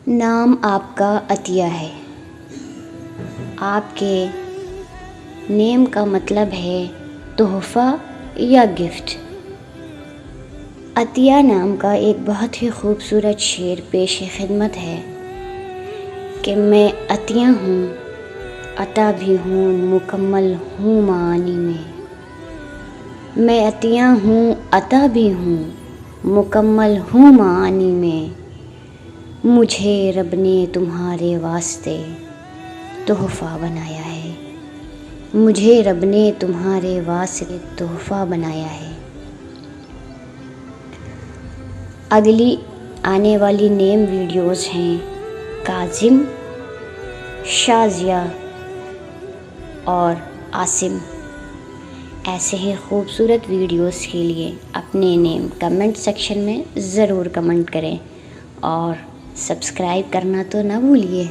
نام آپ کا عطیہ ہے۔ آپ کے نیم کا مطلب ہے تحفہ یا گفٹ۔ عطیہ نام کا ایک بہت ہی خوبصورت شعر پیش خدمت ہے کہ میں عطیہ ہوں، عطا بھی ہوں، مکمل ہوں معانی میں۔ میں عطیہ ہوں، عطا بھی ہوں، مکمل ہوں معانی میں۔ مجھے رب نے تمہارے واسطے تحفہ بنایا ہے۔ مجھے رب نے تمہارے واسطے تحفہ بنایا ہے۔ اگلی آنے والی نیم ویڈیوز ہیں کاظم، شازیہ اور عاصم۔ ایسے ہی خوبصورت ویڈیوز کے لیے اپنے نیم کمنٹ سیکشن میں ضرور کمنٹ کریں اور سبسکرائب کرنا تو نہ بھولیے۔